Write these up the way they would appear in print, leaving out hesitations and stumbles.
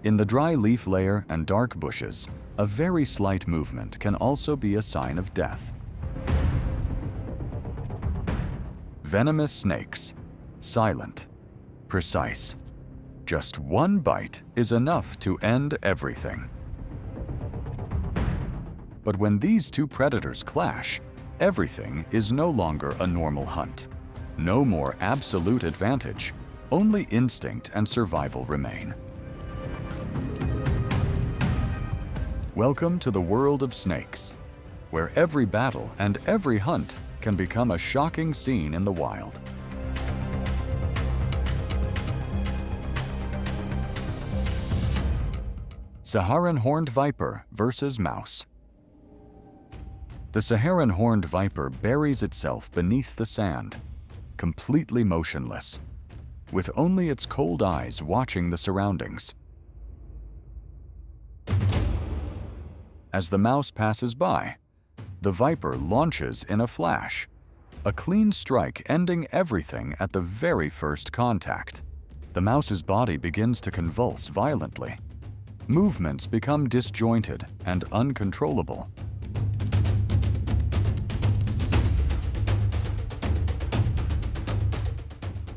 In the dry leaf layer and dark bushes, a very slight movement can also be a sign of death. Venomous snakes. Silent. Precise. Just one bite is enough to end everything. But when these two predators clash, everything is no longer a normal hunt. No more absolute advantage, only instinct and survival remain. Welcome to the world of snakes, where every battle and every hunt can become a shocking scene in the wild. Saharan horned viper versus mouse. The Saharan horned viper buries itself beneath the sand, completely motionless, with only its cold eyes watching the surroundings. As the mouse passes by, the viper launches in a flash, a clean strike ending everything at the very first contact. The mouse's body begins to convulse violently. Movements become disjointed and uncontrollable.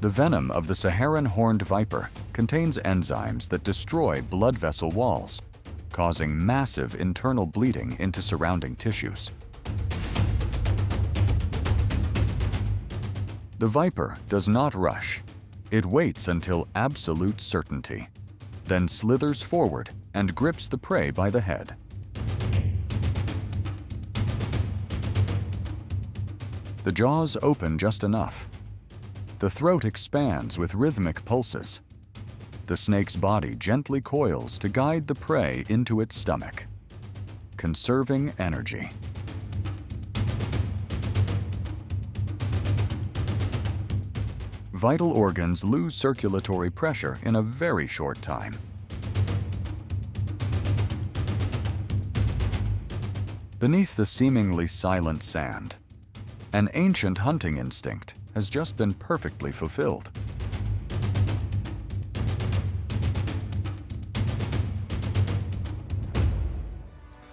The venom of the Saharan horned viper contains enzymes that destroy blood vessel walls, causing massive internal bleeding into surrounding tissues. The viper does not rush. It waits until absolute certainty, then slithers forward and grips the prey by the head. The jaws open just enough. The throat expands with rhythmic pulses. The snake's body gently coils to guide the prey into its stomach, conserving energy. Vital organs lose circulatory pressure in a very short time. Beneath the seemingly silent sand, an ancient hunting instinct has just been perfectly fulfilled.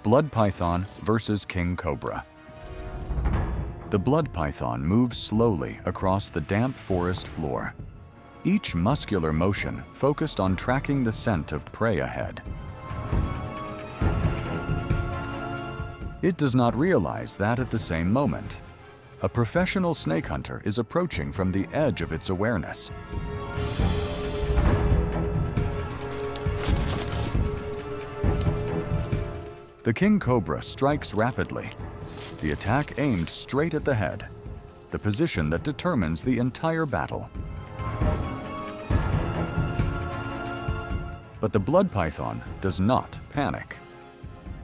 Blood python versus king cobra. The blood python moves slowly across the damp forest floor, each muscular motion focused on tracking the scent of prey ahead. It does not realize that at the same moment, a professional snake hunter is approaching from the edge of its awareness. The king cobra strikes rapidly, the attack aimed straight at the head, the position that determines the entire battle. But the blood python does not panic.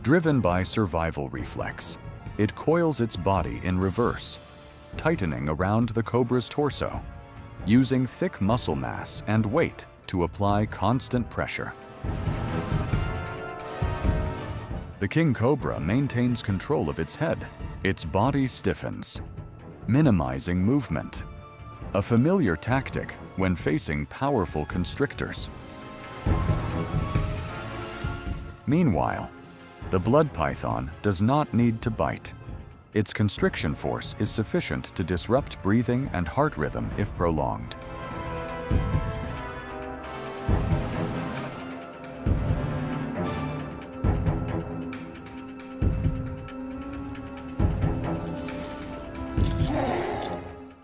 Driven by survival reflex, it coils its body in reverse, tightening around the cobra's torso, using thick muscle mass and weight to apply constant pressure. The king cobra maintains control of its head. Its body stiffens, minimizing movement, a familiar tactic when facing powerful constrictors. Meanwhile, the blood python does not need to bite. Its constriction force is sufficient to disrupt breathing and heart rhythm if prolonged.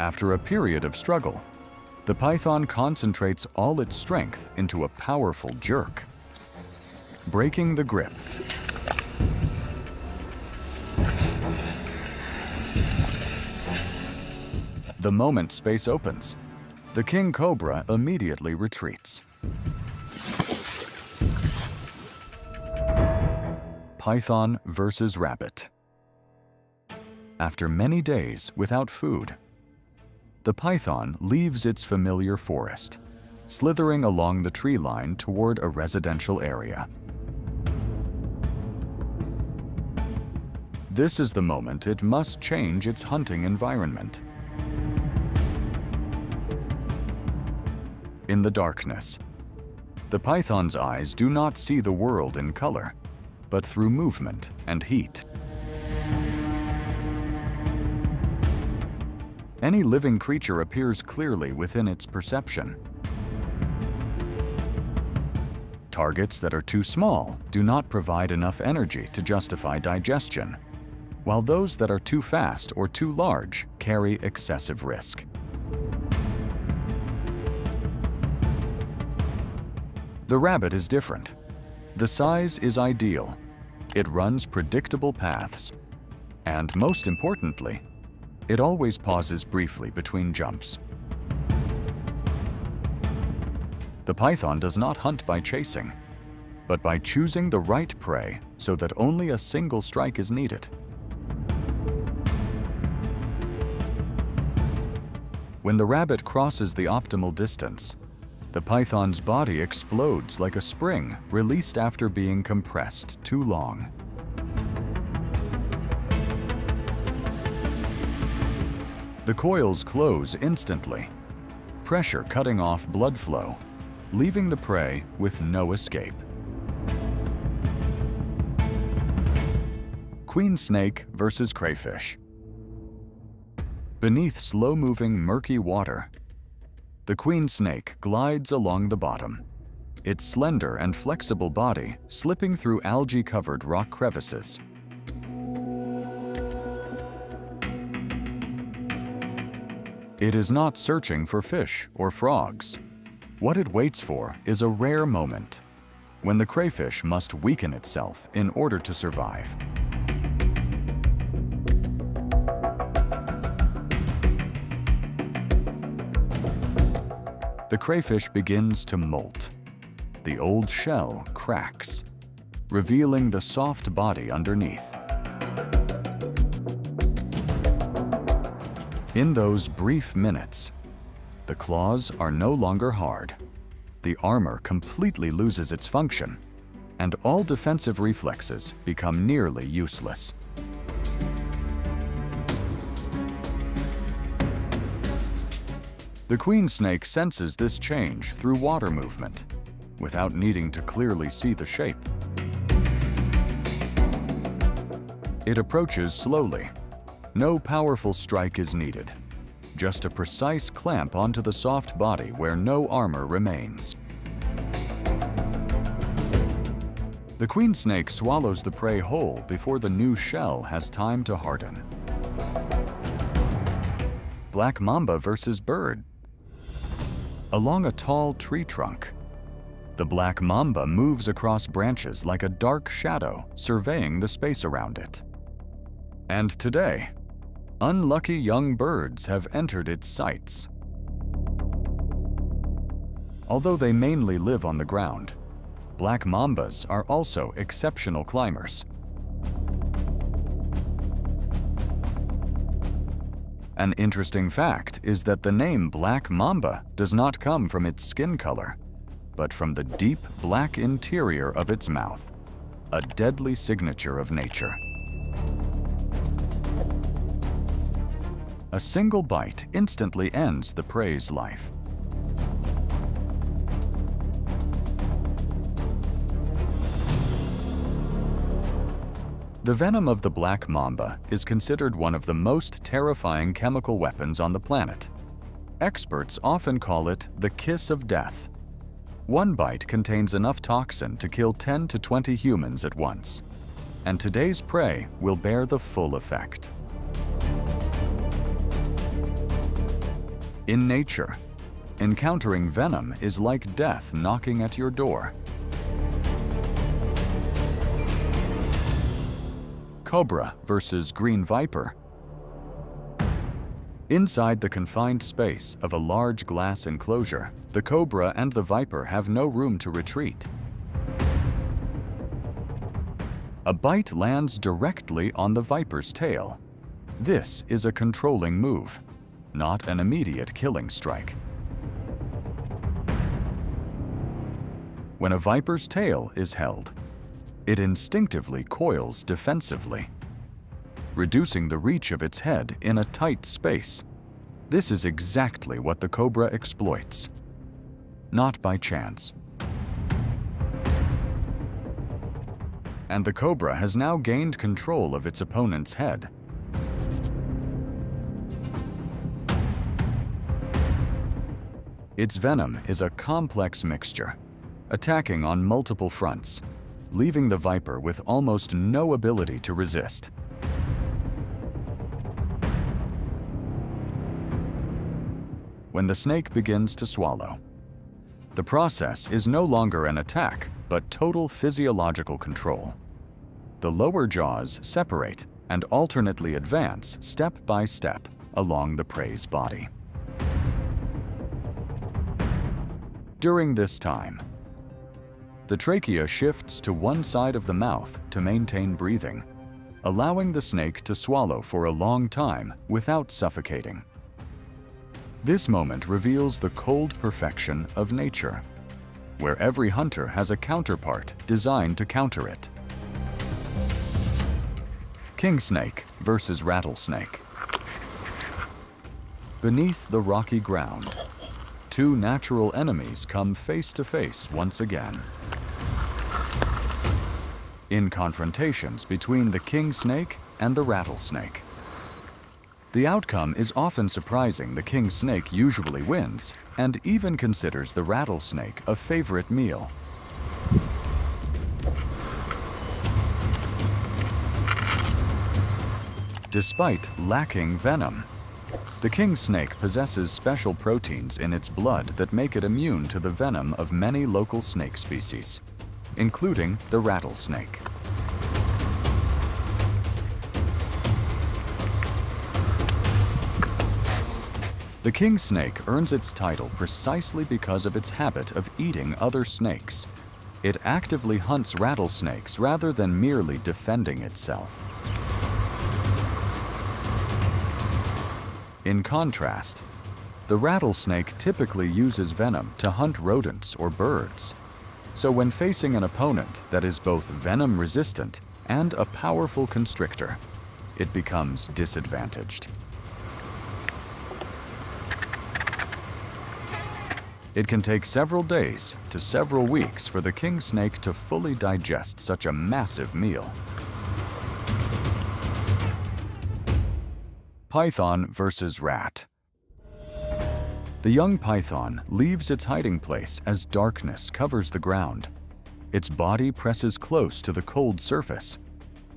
After a period of struggle, the python concentrates all its strength into a powerful jerk, breaking the grip. The moment space opens, the king cobra immediately retreats. Python versus rabbit. After many days without food, the python leaves its familiar forest, slithering along the tree line toward a residential area. This is the moment it must change its hunting environment. In the darkness, The python's eyes do not see the world in color, but through movement and heat. Any living creature appears clearly within its perception. Targets that are too small do not provide enough energy to justify digestion, while those that are too fast or too large carry excessive risk. The rabbit is different. The size is ideal. It runs predictable paths. And most importantly, it always pauses briefly between jumps. The python does not hunt by chasing, but by choosing the right prey so that only a single strike is needed. When the rabbit crosses the optimal distance, the python's body explodes like a spring released after being compressed too long. The coils close instantly, pressure cutting off blood flow, leaving the prey with no escape. Queen snake versus crayfish. Beneath slow-moving murky water, the queen snake glides along the bottom, its slender and flexible body slipping through algae-covered rock crevices. It is not searching for fish or frogs. What it waits for is a rare moment, when the crayfish must weaken itself in order to survive. The crayfish begins to molt. The old shell cracks, revealing the soft body underneath. In those brief minutes, the claws are no longer hard. The armor completely loses its function, and all defensive reflexes become nearly useless. The queen snake senses this change through water movement, without needing to clearly see the shape. It approaches slowly. No powerful strike is needed, just a precise clamp onto the soft body where no armor remains. The queen snake swallows the prey whole before the new shell has time to harden. Black mamba versus bird. Along a tall tree trunk, the black mamba moves across branches like a dark shadow, surveying the space around it. And today, unlucky young birds have entered its sights. Although they mainly live on the ground, black mambas are also exceptional climbers. An interesting fact is that the name black mamba does not come from its skin color, but from the deep black interior of its mouth, a deadly signature of nature. A single bite instantly ends the prey's life. The venom of the black mamba is considered one of the most terrifying chemical weapons on the planet. Experts often call it the kiss of death. One bite contains enough toxin to kill 10 to 20 humans at once, and today's prey will bear the full effect. In nature, encountering venom is like death knocking at your door. Cobra versus green viper. Inside the confined space of a large glass enclosure, the cobra and the viper have no room to retreat. A bite lands directly on the viper's tail. This is a controlling move, not an immediate killing strike. When a viper's tail is held, it instinctively coils defensively, reducing the reach of its head in a tight space. This is exactly what the cobra exploits, not by chance. and the cobra has now gained control of its opponent's head. Its venom is a complex mixture, attacking on multiple fronts, leaving the viper with almost no ability to resist. When the snake begins to swallow, the process is no longer an attack, but total physiological control. The lower jaws separate and alternately advance step by step along the prey's body. During this time, the trachea shifts to one side of the mouth to maintain breathing, allowing the snake to swallow for a long time without suffocating. This moment reveals the cold perfection of nature, where every hunter has a counterpart designed to counter it. King snake versus rattlesnake. Beneath the rocky ground, two natural enemies come face to face once again. In confrontations between the king snake and the rattlesnake. The outcome is often surprising. The king snake usually wins and even considers the rattlesnake a favorite meal. Despite lacking venom, the king snake possesses special proteins in its blood that make it immune to the venom of many local snake species, including the rattlesnake. The king snake earns its title precisely because of its habit of eating other snakes. It actively hunts rattlesnakes rather than merely defending itself. In contrast, the rattlesnake typically uses venom to hunt rodents or birds. So when facing an opponent that is both venom-resistant and a powerful constrictor, it becomes disadvantaged. It can take several days to several weeks for the king snake to fully digest such a massive meal. Python versus rat. The young python leaves its hiding place as darkness covers the ground. Its body presses close to the cold surface,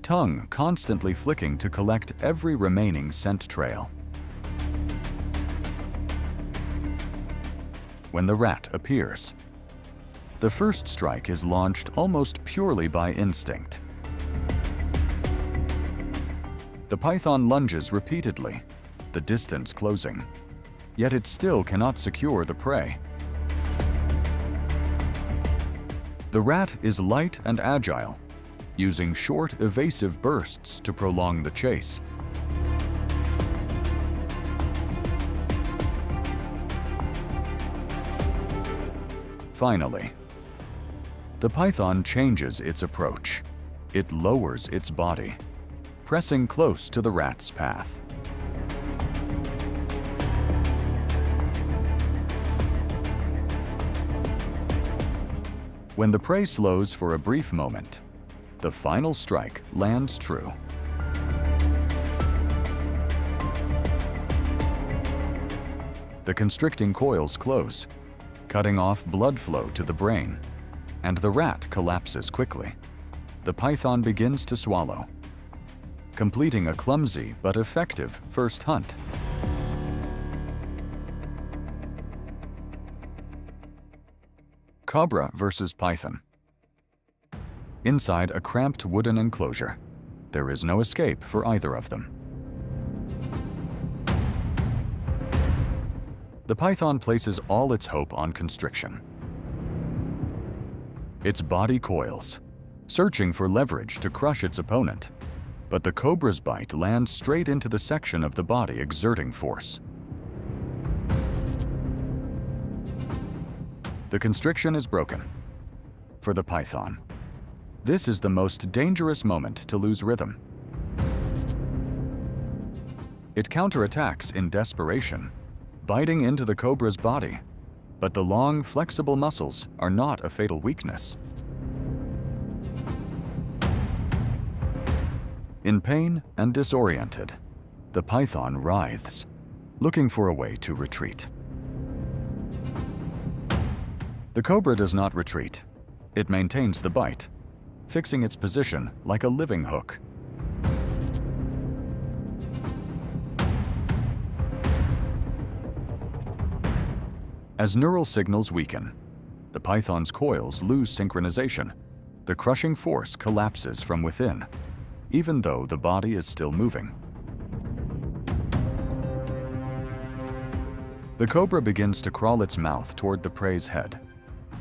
tongue constantly flicking to collect every remaining scent trail. When the rat appears, the first strike is launched almost purely by instinct. The python lunges repeatedly, the distance closing, yet it still cannot secure the prey. The rat is light and agile, using short, evasive bursts to prolong the chase. Finally, the python changes its approach. It lowers its body, pressing close to the rat's path. When the prey slows for a brief moment, the final strike lands true. The constricting coils close, cutting off blood flow to the brain, and the rat collapses quickly. The python begins to swallow, completing a clumsy but effective first hunt. Cobra versus python. Inside a cramped wooden enclosure, there is no escape for either of them. The python places all its hope on constriction. Its body coils, searching for leverage to crush its opponent, but the cobra's bite lands straight into the section of the body exerting force. The constriction is broken. For the python, this is the most dangerous moment to lose rhythm. It counterattacks in desperation, biting into the cobra's body, but the long, flexible muscles are not a fatal weakness. In pain and disoriented, the python writhes, looking for a way to retreat. The cobra does not retreat. It maintains the bite, fixing its position like a living hook. As neural signals weaken, the python's coils lose synchronization. The crushing force collapses from within, even though the body is still moving. The cobra begins to crawl its mouth toward the prey's head.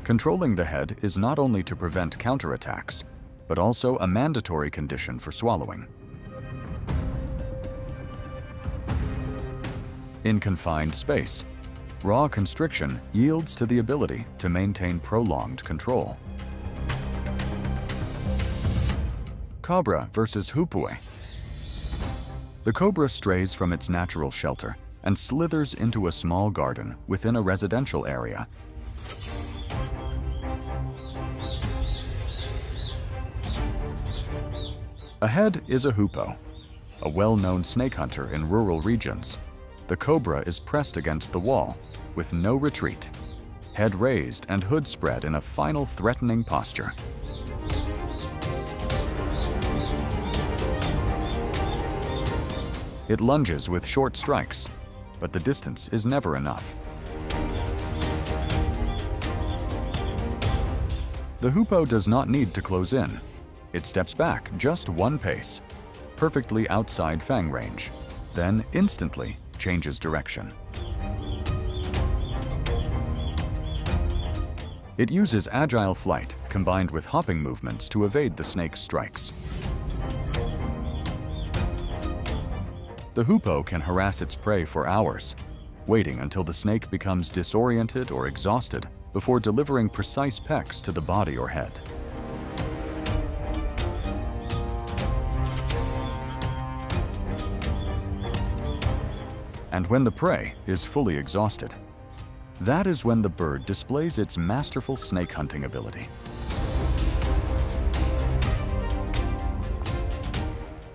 Controlling the head is not only to prevent counterattacks, but also a mandatory condition for swallowing. In confined space, raw constriction yields to the ability to maintain prolonged control. Cobra versus Hoopoe. The cobra strays from its natural shelter and slithers into a small garden within a residential area. Ahead is a hoopoe, a well-known snake hunter in rural regions. The cobra is pressed against the wall, with no retreat, head raised and hood spread in a final threatening posture. It lunges with short strikes, but the distance is never enough. The hoopoe does not need to close in. It steps back just one pace, perfectly outside fang range, then instantly changes direction. It uses agile flight combined with hopping movements to evade the snake's strikes. The hoopoe can harass its prey for hours, waiting until the snake becomes disoriented or exhausted before delivering precise pecks to the body or head. And when the prey is fully exhausted, that is when the bird displays its masterful snake hunting ability.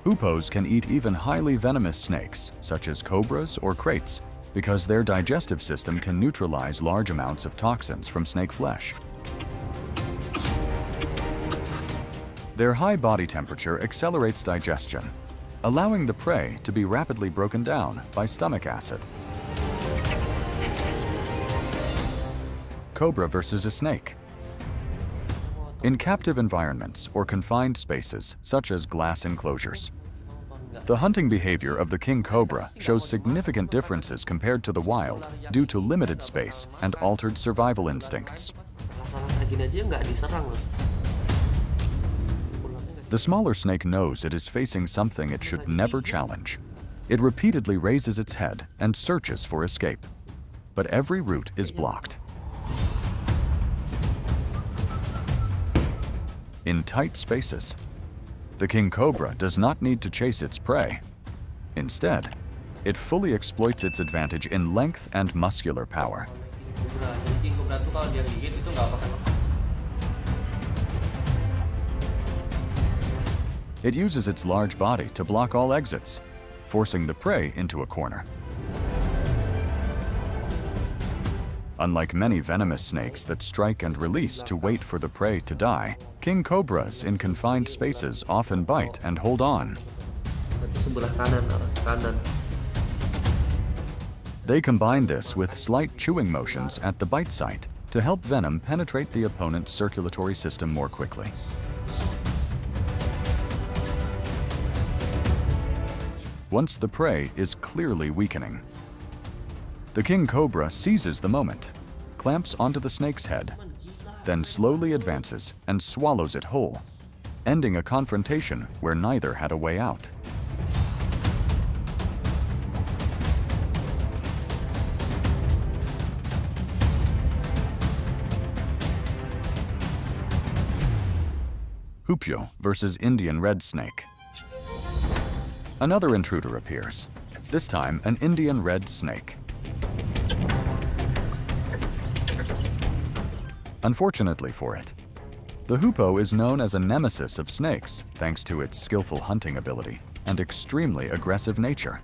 Hoopoes can eat even highly venomous snakes, such as cobras or kraits, because their digestive system can neutralize large amounts of toxins from snake flesh. Their high body temperature accelerates digestion, allowing the prey to be rapidly broken down by stomach acid. Cobra versus a snake. In captive environments or confined spaces, such as glass enclosures, the hunting behavior of the king cobra shows significant differences compared to the wild due to limited space and altered survival instincts. The smaller snake knows it is facing something it should never challenge. It repeatedly raises its head and searches for escape, but every route is blocked. In tight spaces, the king cobra does not need to chase its prey. Instead, it fully exploits its advantage in length and muscular power. It uses its large body to block all exits, forcing the prey into a corner. Unlike many venomous snakes that strike and release to wait for the prey to die, king cobras in confined spaces often bite and hold on. They combine this with slight chewing motions at the bite site to help venom penetrate the opponent's circulatory system more quickly. Once the prey is clearly weakening, the king cobra seizes the moment, clamps onto the snake's head, then slowly advances and swallows it whole, ending a confrontation where neither had a way out. Hoopoe versus Indian red snake. Another intruder appears, this time an Indian red snake. Unfortunately for it, The hoopoe is known as a nemesis of snakes thanks to its skillful hunting ability and extremely aggressive nature.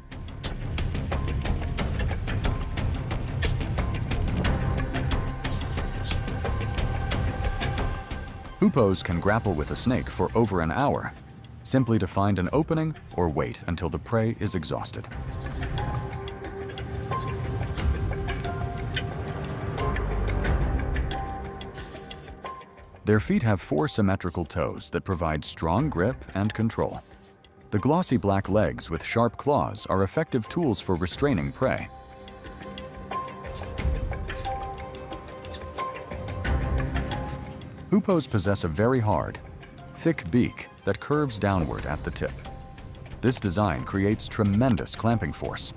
Hoopoes can grapple with a snake for over an hour, simply to find an opening or wait until the prey is exhausted. Their feet have 4 symmetrical toes that provide strong grip and control. The glossy black legs with sharp claws are effective tools for restraining prey. Hoopoes possess a very hard, thick beak that curves downward at the tip. This design creates tremendous clamping force,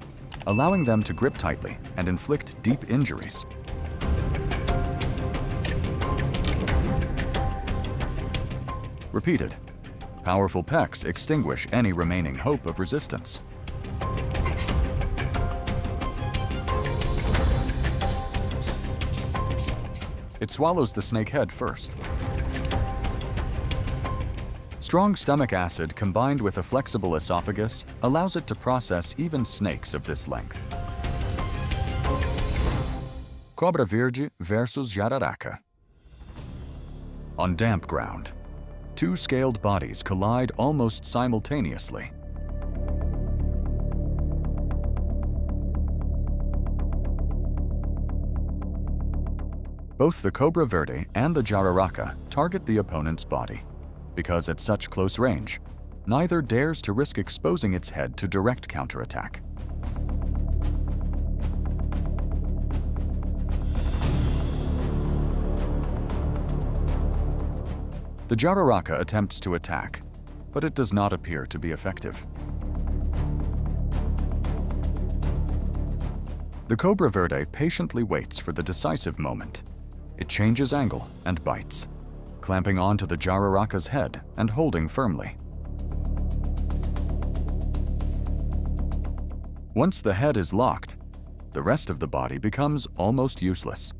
allowing them to grip tightly and inflict deep injuries. Repeated, powerful pecks extinguish any remaining hope of resistance. It swallows the snake head first. Strong stomach acid combined with a flexible esophagus allows it to process even snakes of this length. Cobra-verde versus jararaca. On damp ground, 2 scaled bodies collide almost simultaneously. Both the Cobra-verde and the jararaca target the opponent's body, because at such close range, neither dares to risk exposing its head to direct counterattack. The jararaca attempts to attack, but it does not appear to be effective. The Cobra-verde patiently waits for the decisive moment. It changes angle and bites, clamping onto the jararaca's head and holding firmly. Once the head is locked, the rest of the body becomes almost useless,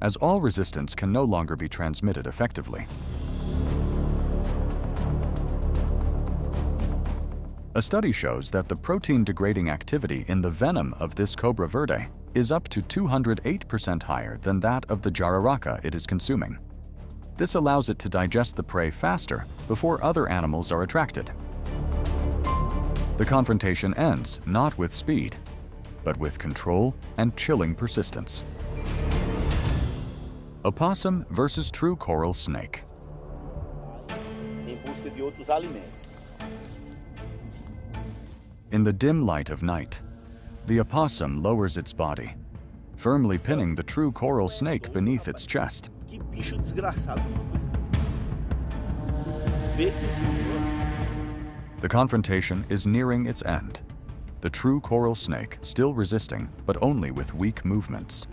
as all resistance can no longer be transmitted effectively. A study shows that the protein-degrading activity in the venom of this Cobra-verde is up to 208% higher than that of the jararaca it is consuming. This allows it to digest the prey faster before other animals are attracted. The confrontation ends not with speed, but with control and chilling persistence. Opossum versus true coral snake. In the dim light of night, the opossum lowers its body, firmly pinning the true coral snake beneath its chest. The confrontation is nearing its end, the true coral snake still resisting, but only with weak movements.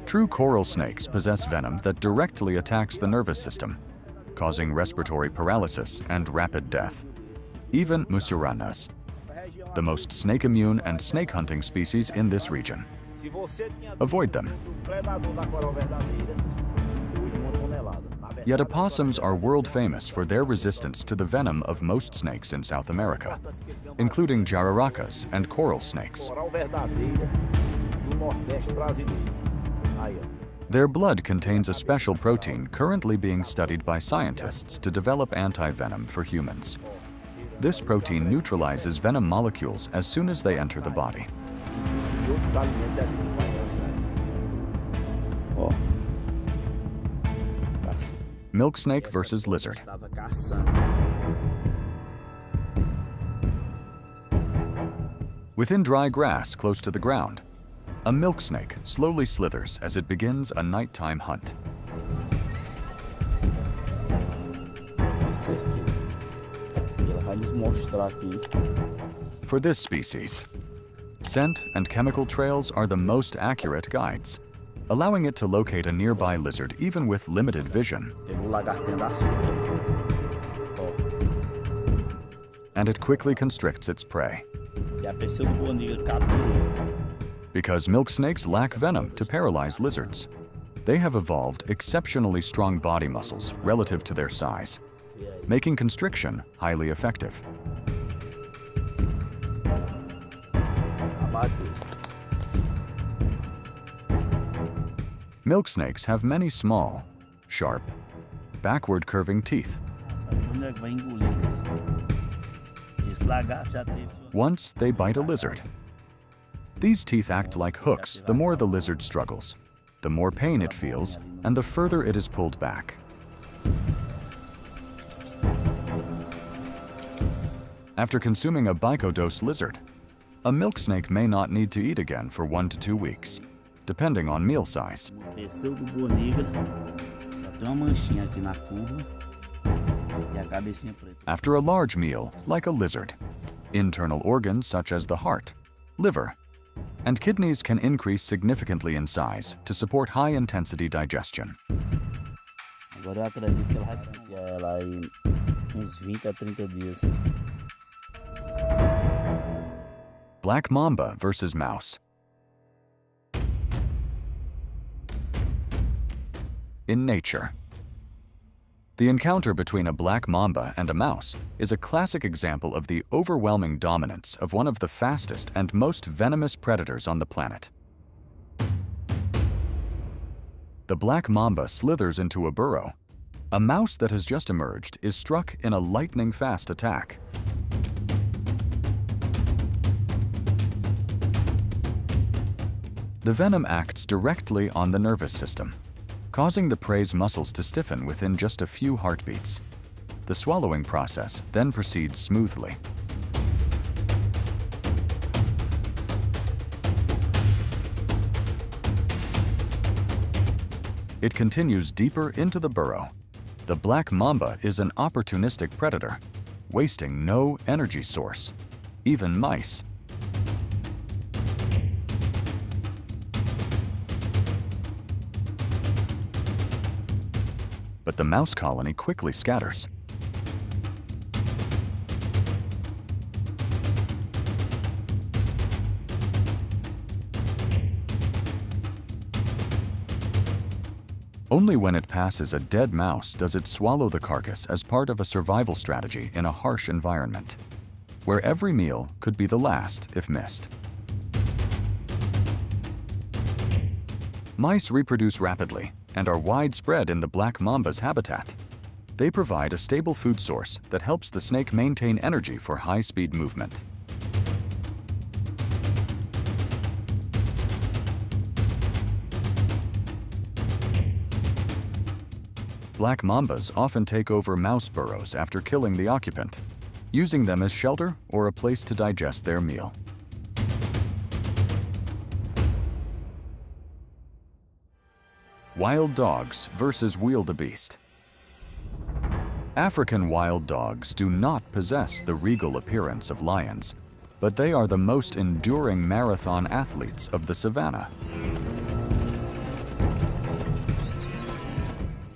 True coral snakes possess venom that directly attacks the nervous system, causing respiratory paralysis and rapid death. Even musuranas, the most snake-immune and snake-hunting species in this region. Avoid them. Yet opossums are world-famous for their resistance to the venom of most snakes in South America, including jararacas and coral snakes. Their blood contains a special protein currently being studied by scientists to develop anti-venom for humans. This protein neutralizes venom molecules as soon as they enter the body. Milk snake versus lizard. Within dry grass close to the ground, a milk snake slowly slithers as it begins a nighttime hunt. For this species, scent and chemical trails are the most accurate guides, allowing it to locate a nearby lizard even with limited vision. And it quickly constricts its prey. Because milk snakes lack venom to paralyze lizards. They have evolved exceptionally strong body muscles relative to their size, making constriction highly effective. Milk snakes have many small, sharp, backward curving teeth. Once they bite a lizard. These teeth act like hooks the more the lizard struggles, the more pain it feels, and the further it is pulled back. After consuming a bicodose lizard, a milk snake may not need to eat again for 1 to 2 weeks, depending on meal size. After a large meal, like a lizard, internal organs such as the heart, liver, and kidneys can increase significantly in size to support high-intensity digestion. Black mamba versus mouse. In nature, the encounter between a black mamba and a mouse is a classic example of the overwhelming dominance of one of the fastest and most venomous predators on the planet. The black mamba slithers into a burrow. A mouse that has just emerged is struck in a lightning-fast attack. The venom acts directly on the nervous system, causing the prey's muscles to stiffen within just a few heartbeats. The swallowing process then proceeds smoothly. It continues deeper into the burrow. The black mamba is an opportunistic predator, wasting no energy source, even mice. But the mouse colony quickly scatters. Only when it passes a dead mouse does it swallow the carcass as part of a survival strategy in a harsh environment, where every meal could be the last if missed. Mice reproduce rapidly and are widespread in the black mamba's habitat. They provide a stable food source that helps the snake maintain energy for high-speed movement. Black mambas often take over mouse burrows after killing the occupant, using them as shelter or a place to digest their meal. Wild dogs versus wildebeest. African wild dogs do not possess the regal appearance of lions, but they are the most enduring marathon athletes of the savannah.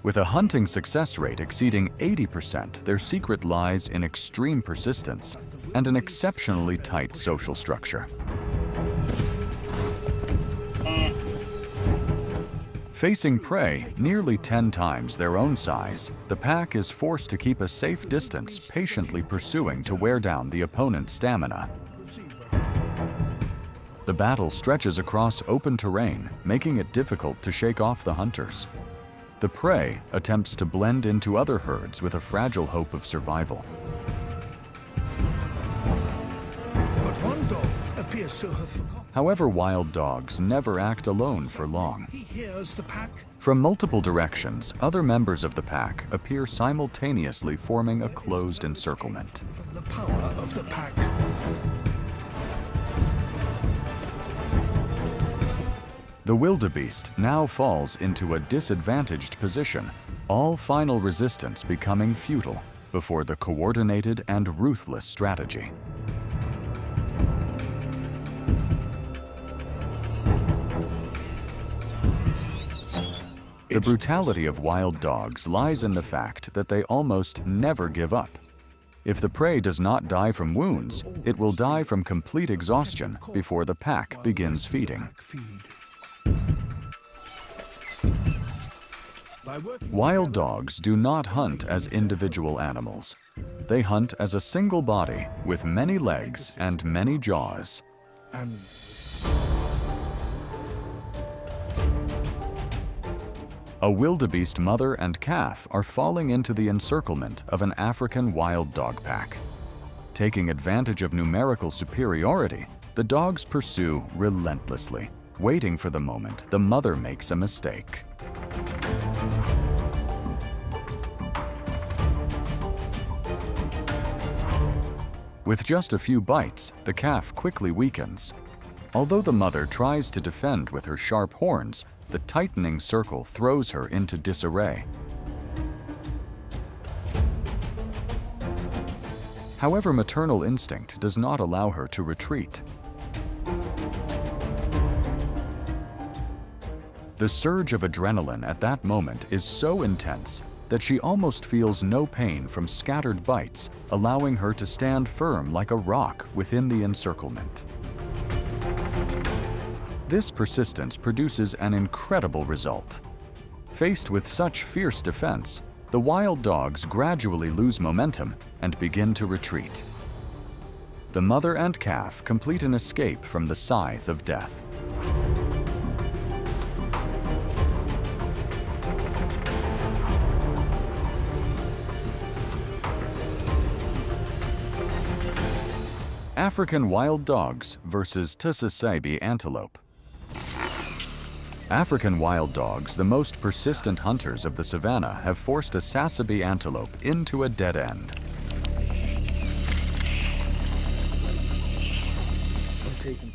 With a hunting success rate exceeding 80%, their secret lies in extreme persistence and an exceptionally tight social structure. Facing prey nearly 10 times their own size, the pack is forced to keep a safe distance, patiently pursuing to wear down the opponent's stamina. The battle stretches across open terrain, making it difficult to shake off the hunters. The prey attempts to blend into other herds with a fragile hope of survival. But one dog appears to have forgotten. However, wild dogs never act alone for long. He hears the pack. From multiple directions, other members of the pack appear simultaneously, forming a closed encirclement. From the power of the pack. The wildebeest now falls into a disadvantaged position, all final resistance becoming futile before the coordinated and ruthless strategy. The brutality of wild dogs lies in the fact that they almost never give up. If the prey does not die from wounds, it will die from complete exhaustion before the pack begins feeding. Wild dogs do not hunt as individual animals. They hunt as a single body with many legs and many jaws. A wildebeest mother and calf are falling into the encirclement of an African wild dog pack. Taking advantage of numerical superiority, the dogs pursue relentlessly, waiting for the moment the mother makes a mistake. With just a few bites, the calf quickly weakens. Although the mother tries to defend with her sharp horns, the tightening circle throws her into disarray. However, maternal instinct does not allow her to retreat. The surge of adrenaline at that moment is so intense that she almost feels no pain from scattered bites, allowing her to stand firm like a rock within the encirclement. This persistence produces an incredible result. Faced with such fierce defense, the wild dogs gradually lose momentum and begin to retreat. The mother and calf complete an escape from the scythe of death. African wild dogs versus tsessebe antelope. African wild dogs, the most persistent hunters of the savanna, have forced a tsessebe antelope into a dead end.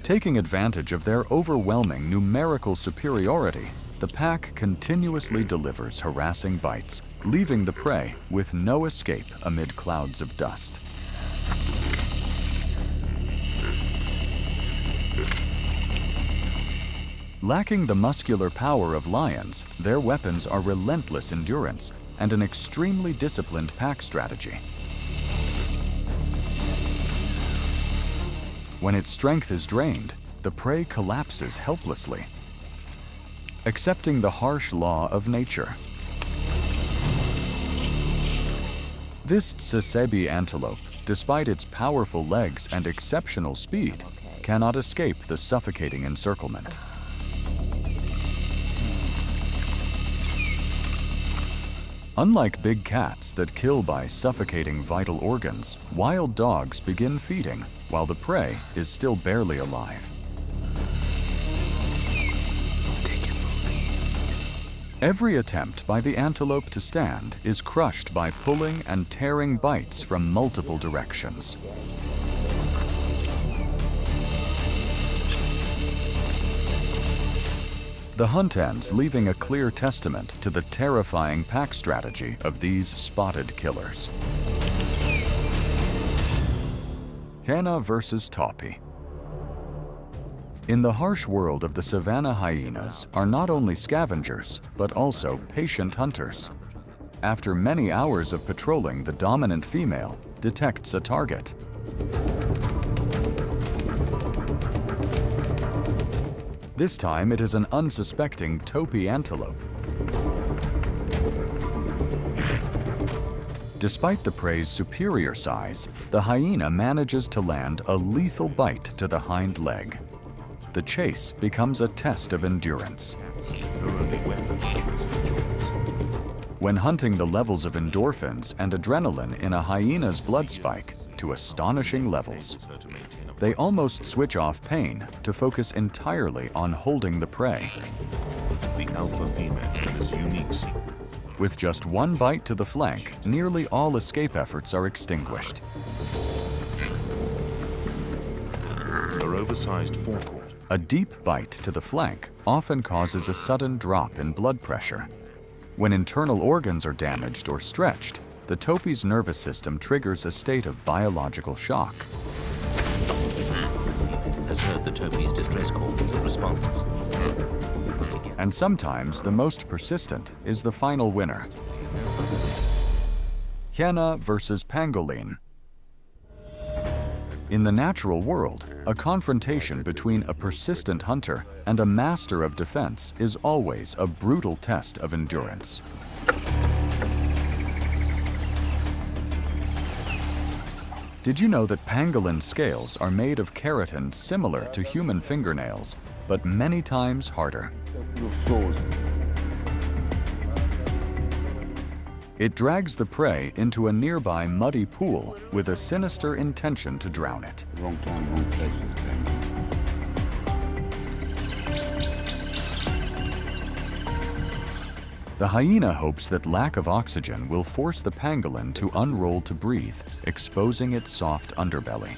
Taking advantage of their overwhelming numerical superiority, the pack continuously delivers harassing bites, leaving the prey with no escape amid clouds of dust. Lacking the muscular power of lions, their weapons are relentless endurance and an extremely disciplined pack strategy. When its strength is drained, the prey collapses helplessly, accepting the harsh law of nature. This tsessebe antelope, despite its powerful legs and exceptional speed, cannot escape the suffocating encirclement. Unlike big cats that kill by suffocating vital organs, wild dogs begin feeding while the prey is still barely alive. Every attempt by the antelope to stand is crushed by pulling and tearing bites from multiple directions. The hunt ends, leaving a clear testament to the terrifying pack strategy of these spotted killers. Hyena versus topi. In the harsh world of the savanna, hyenas are not only scavengers, but also patient hunters. After many hours of patrolling, the dominant female detects a target. This time, it is an unsuspecting topi antelope. Despite the prey's superior size, the hyena manages to land a lethal bite to the hind leg. The chase becomes a test of endurance. When hunting, the levels of endorphins and adrenaline in a hyena's blood spike to astonishing levels. They almost switch off pain to focus entirely on holding the prey. The alpha female has unique secret. With just one bite to the flank, nearly all escape efforts are extinguished. Her oversized forepaw. A deep bite to the flank often causes a sudden drop in blood pressure. When internal organs are damaged or stretched, the topi's nervous system triggers a state of biological shock. Has heard the topi's distress calls and responds. And sometimes the most persistent is the final winner. Hyena versus pangolin. In the natural world, a confrontation between a persistent hunter and a master of defense is always a brutal test of endurance. Did you know that pangolin scales are made of keratin similar to human fingernails, but many times harder? It drags the prey into a nearby muddy pool with a sinister intention to drown it. Wrong time, wrong place. The hyena hopes that lack of oxygen will force the pangolin to unroll to breathe, exposing its soft underbelly.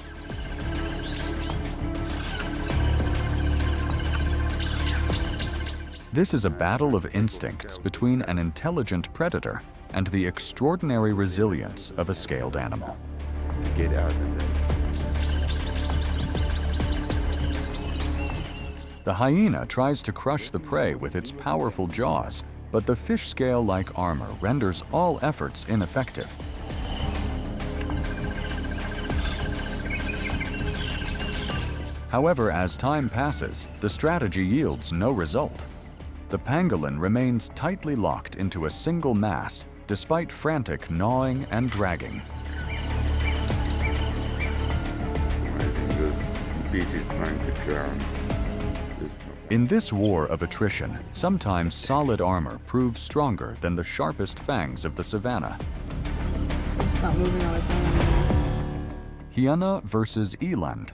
This is a battle of instincts between an intelligent predator and the extraordinary resilience of a scaled animal. Get out of there. The hyena tries to crush the prey with its powerful jaws, but the fish scale-like armor renders all efforts ineffective. However, as time passes, the strategy yields no result. The pangolin remains tightly locked into a single mass, despite frantic gnawing and dragging. I think this beast is trying to drown. In this war of attrition, sometimes solid armor proves stronger than the sharpest fangs of the savannah. It's not moving on its own. Hyena versus eland.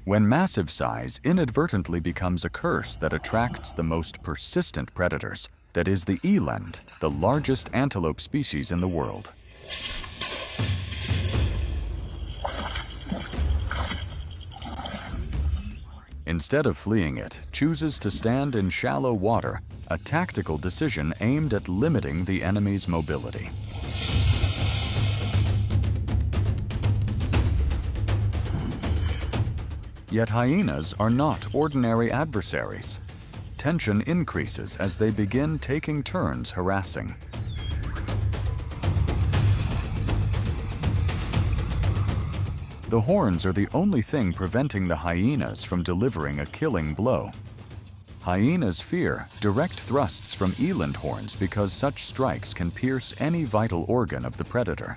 When massive size inadvertently becomes a curse that attracts the most persistent predators, that is the eland, the largest antelope species in the world. Instead of fleeing it, chooses to stand in shallow water, a tactical decision aimed at limiting the enemy's mobility. Yet hyenas are not ordinary adversaries. Tension increases as they begin taking turns harassing. The horns are the only thing preventing the hyenas from delivering a killing blow. Hyenas fear direct thrusts from eland horns because such strikes can pierce any vital organ of the predator.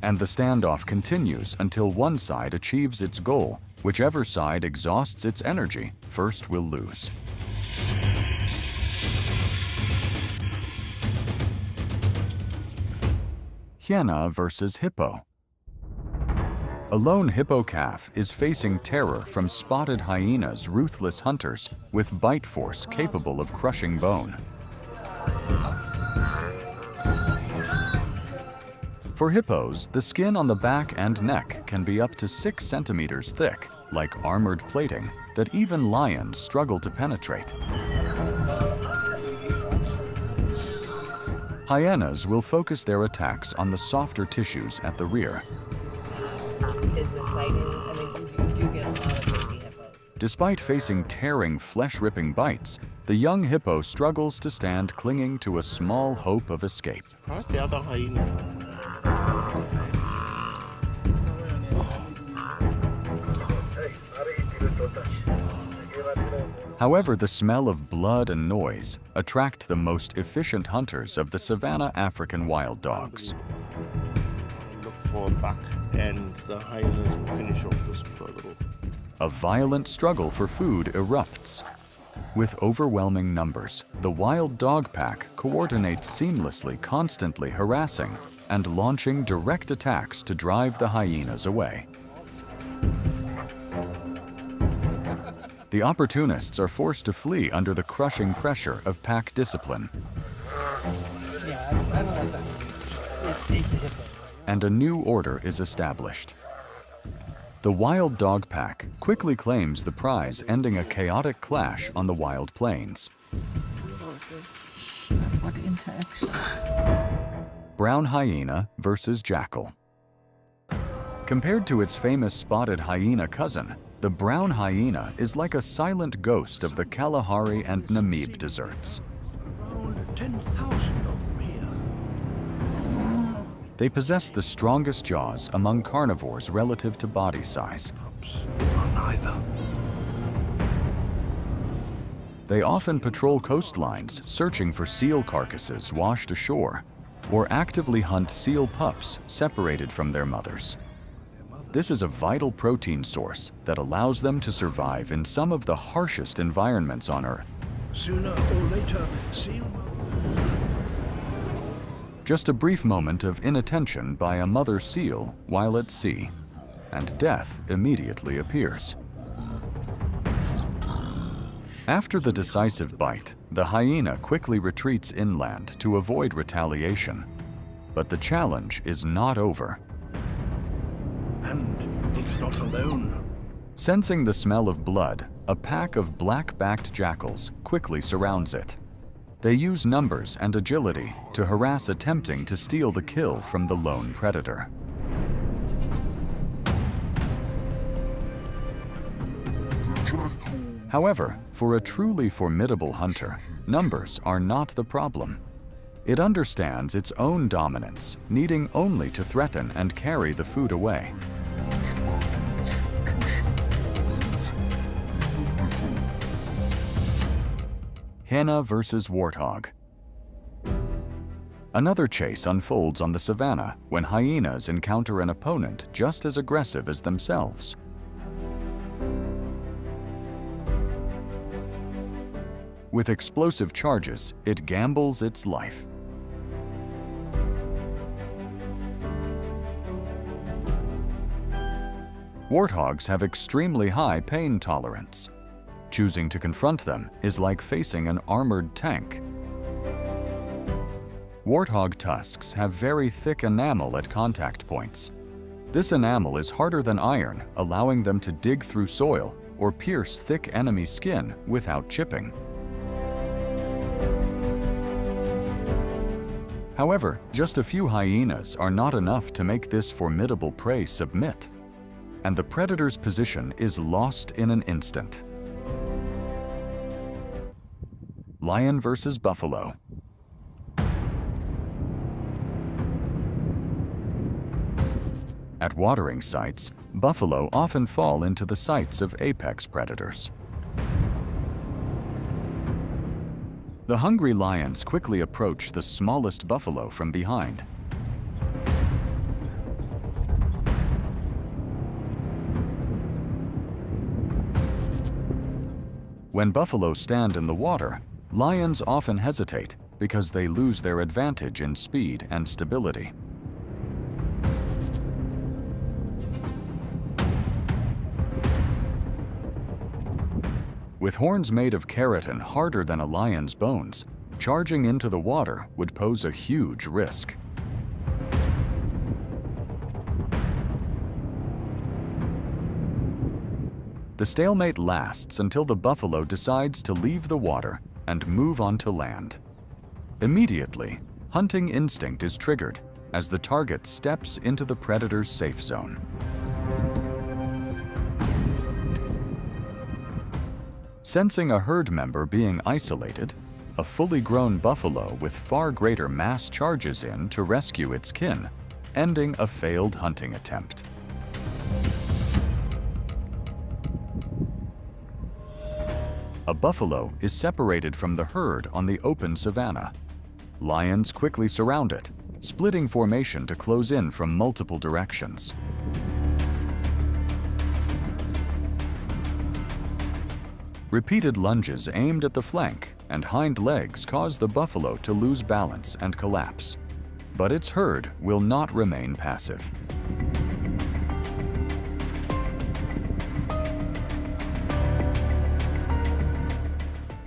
And the standoff continues until one side achieves its goal. Whichever side exhausts its energy first will lose. Hyena versus hippo. A lone hippo calf is facing terror from spotted hyenas' ruthless hunters with bite force capable of crushing bone. For hippos, the skin on the back and neck can be up to 6 centimeters thick, like armored plating, that even lions struggle to penetrate. Hyenas will focus their attacks on the softer tissues at the rear. Despite facing tearing, flesh-ripping bites, the young hippo struggles to stand clinging to a small hope of escape. How's the other hyena? However, the smell of blood and noise attract the most efficient hunters of the savanna African wild dogs. Look for back and the hyenas will finish off this struggle. A violent struggle for food erupts. With overwhelming numbers, the wild dog pack coordinates seamlessly, constantly harassing and launching direct attacks to drive the hyenas away. The opportunists are forced to flee under the crushing pressure of pack discipline. And a new order is established. The wild dog pack quickly claims the prize, ending a chaotic clash on the wild plains. What interaction? Brown hyena versus jackal. Compared to its famous spotted hyena cousin, The brown hyena is like a silent ghost of the Kalahari and Namib deserts. Around 10,000 of them here. They possess the strongest jaws among carnivores relative to body size. Pups are neither. They often patrol coastlines searching for seal carcasses washed ashore, or actively hunt seal pups separated from their mothers. This is a vital protein source that allows them to survive in some of the harshest environments on Earth. Sooner or later, seal. Just a brief moment of inattention by a mother seal while at sea, and death immediately appears. After the decisive bite, the hyena quickly retreats inland to avoid retaliation. But the challenge is not over. And it's not alone. Sensing the smell of blood, a pack of black-backed jackals quickly surrounds it. They use numbers and agility to harass attempting to steal the kill from the lone predator. However, for a truly formidable hunter, numbers are not the problem. It understands its own dominance, needing only to threaten and carry the food away. Hyena versus warthog. Another chase unfolds on the savanna when hyenas encounter an opponent just as aggressive as themselves. With explosive charges, it gambles its life. Warthogs have extremely high pain tolerance. Choosing to confront them is like facing an armored tank. Warthog tusks have very thick enamel at contact points. This enamel is harder than iron, allowing them to dig through soil or pierce thick enemy skin without chipping. However, just a few hyenas are not enough to make this formidable prey submit, and the predator's position is lost in an instant. Lion versus buffalo. At watering sites, buffalo often fall into the sights of apex predators. The hungry lions quickly approach the smallest buffalo from behind. When buffalo stand in the water, lions often hesitate because they lose their advantage in speed and stability. With horns made of keratin harder than a lion's bones, charging into the water would pose a huge risk. The stalemate lasts until the buffalo decides to leave the water and move onto land. Immediately, hunting instinct is triggered as the target steps into the predator's safe zone. Sensing a herd member being isolated, a fully grown buffalo with far greater mass charges in to rescue its kin, ending a failed hunting attempt. A buffalo is separated from the herd on the open savanna. Lions quickly surround it, splitting formation to close in from multiple directions. Repeated lunges aimed at the flank and hind legs cause the buffalo to lose balance and collapse. But its herd will not remain passive.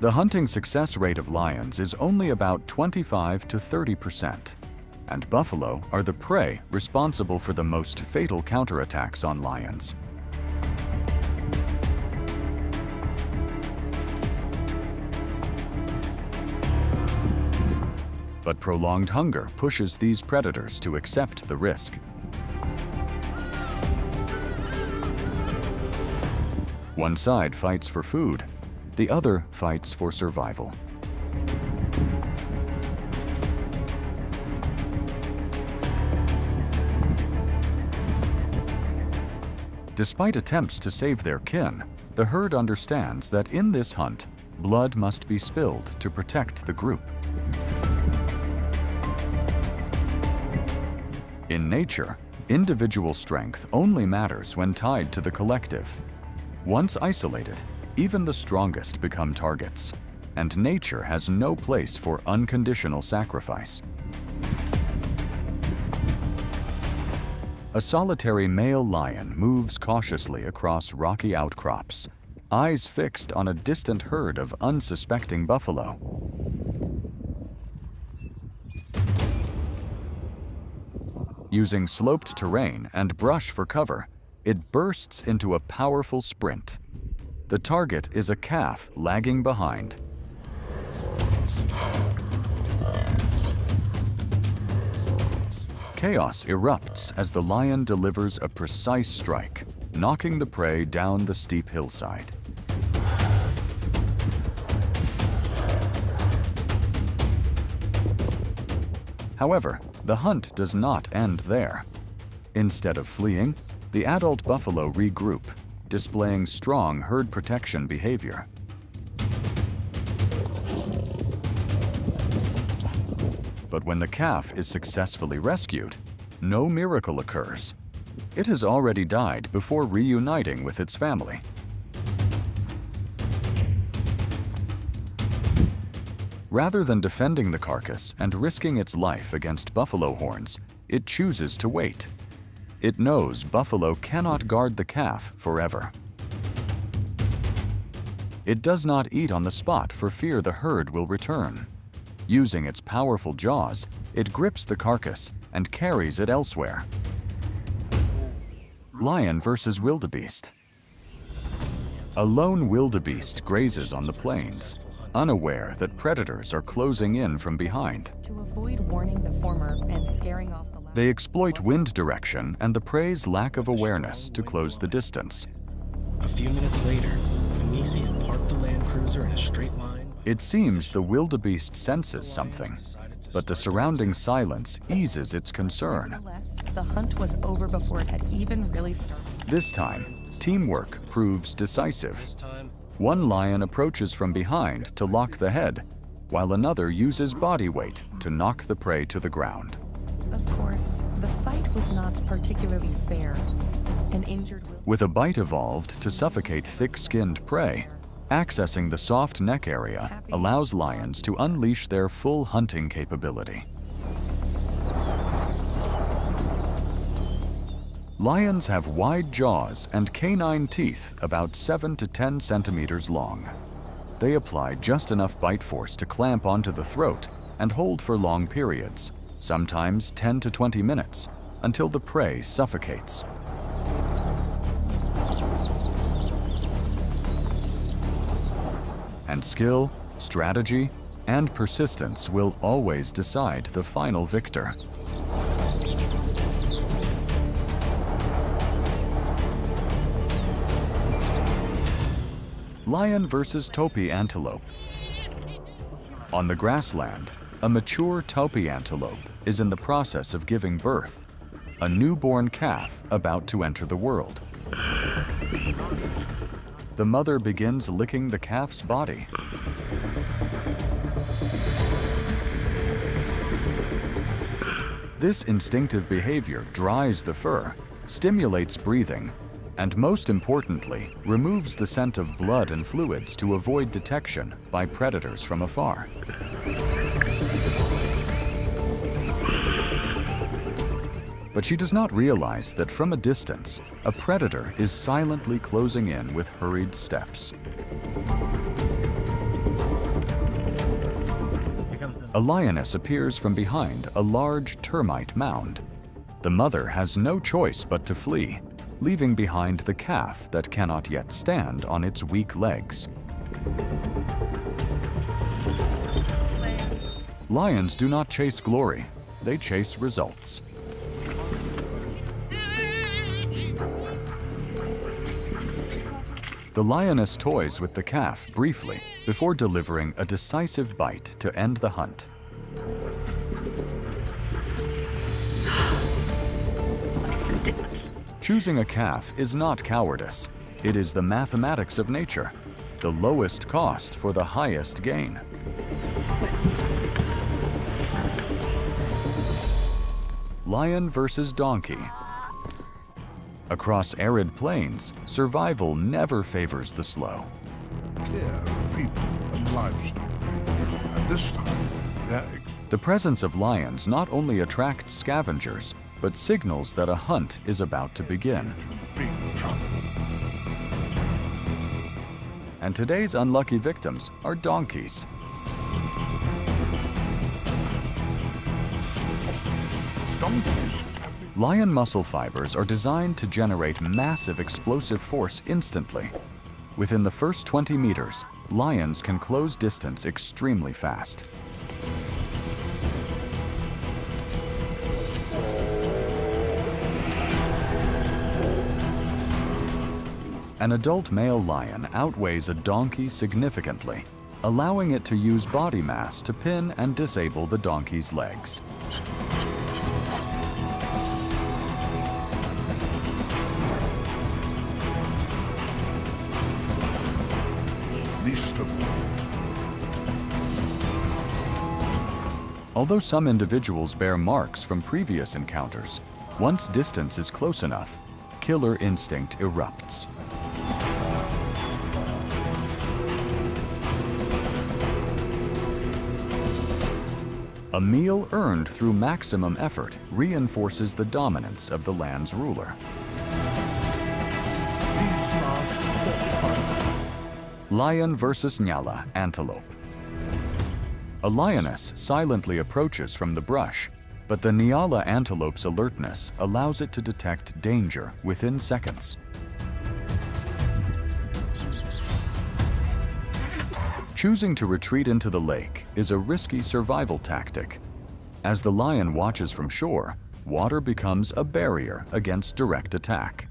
The hunting success rate of lions is only about 25 to 30%, and buffalo are the prey responsible for the most fatal counterattacks on lions. But prolonged hunger pushes these predators to accept the risk. One side fights for food, the other fights for survival. Despite attempts to save their kin, the herd understands that in this hunt, blood must be spilled to protect the group. In nature, individual strength only matters when tied to the collective. Once isolated, even the strongest become targets, and nature has no place for unconditional sacrifice. A solitary male lion moves cautiously across rocky outcrops, eyes fixed on a distant herd of unsuspecting buffalo. Using sloped terrain and brush for cover, it bursts into a powerful sprint. The target is a calf lagging behind. Chaos erupts as the lion delivers a precise strike, knocking the prey down the steep hillside. However, the hunt does not end there. Instead of fleeing, the adult buffalo regroup, displaying strong herd protection behavior. But when the calf is successfully rescued, no miracle occurs. It has already died before reuniting with its family. Rather than defending the carcass and risking its life against buffalo horns, it chooses to wait. It knows buffalo cannot guard the calf forever. It does not eat on the spot for fear the herd will return. Using its powerful jaws, it grips the carcass and carries it elsewhere. Lion versus wildebeest. A lone wildebeest grazes on the plains, unaware that predators are closing in from behind. To avoid warning the former and scaring off the latter. They exploit wind direction and the prey's lack of awareness to close the distance. A few minutes later, Anisi had parked the Land Cruiser in a straight line. It seems the wildebeest senses something, but the surrounding silence eases its concern. Nevertheless, the hunt was over before it had even really started. This time, teamwork proves decisive. One lion approaches from behind to lock the head, while another uses body weight to knock the prey to the ground. Of course, the fight was not particularly fair. An injured wildebeest With a bite evolved to suffocate thick-skinned prey, accessing the soft neck area allows lions to unleash their full hunting capability. Lions have wide jaws and canine teeth about 7 to 10 centimeters long. They apply just enough bite force to clamp onto the throat and hold for long periods, sometimes 10 to 20 minutes, until the prey suffocates. And skill, strategy, and persistence will always decide the final victor. Lion versus topi antelope. On the grassland, a mature topi antelope is in the process of giving birth, a newborn calf about to enter the world. The mother begins licking the calf's body. This instinctive behavior dries the fur, stimulates breathing, and most importantly, removes the scent of blood and fluids to avoid detection by predators from afar. But she does not realize that from a distance, a predator is silently closing in with hurried steps. A lioness appears from behind a large termite mound. The mother has no choice but to flee, leaving behind the calf that cannot yet stand on its weak legs. Lions do not chase glory, they chase results. The lioness toys with the calf briefly before delivering a decisive bite to end the hunt. Choosing a calf is not cowardice. It is the mathematics of nature, the lowest cost for the highest gain. Lion versus donkey. Across arid plains, survival never favors the slow. Care of people and livestock. And this time, The presence of lions not only attracts scavengers, but signals that a hunt is about to begin. big trouble. And today's unlucky victims are donkeys. Donkeys. Lion muscle fibers are designed to generate massive explosive force instantly. Within the first 20 meters, lions can close distance extremely fast. An adult male lion outweighs a donkey significantly, allowing it to use body mass to pin and disable the donkey's legs. Least of all. Although some individuals bear marks from previous encounters, once distance is close enough, killer instinct erupts. A meal earned through maximum effort reinforces the dominance of the land's ruler. Lion versus nyala, antelope. A lioness silently approaches from the brush, but the nyala antelope's alertness allows it to detect danger within seconds. Choosing to retreat into the lake is a risky survival tactic. As the lion watches from shore, water becomes a barrier against direct attack.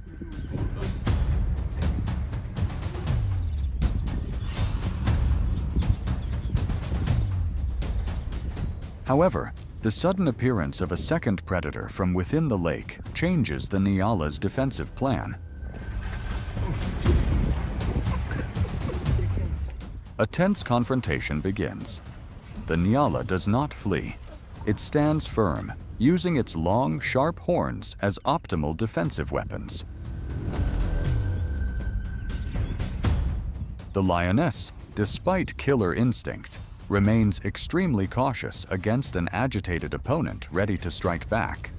However, the sudden appearance of a second predator from within the lake changes the nyala's defensive plan. A tense confrontation begins. The nyala does not flee. It stands firm, using its long, sharp horns as optimal defensive weapons. The lioness, despite killer instinct, remains extremely cautious against an agitated opponent ready to strike back.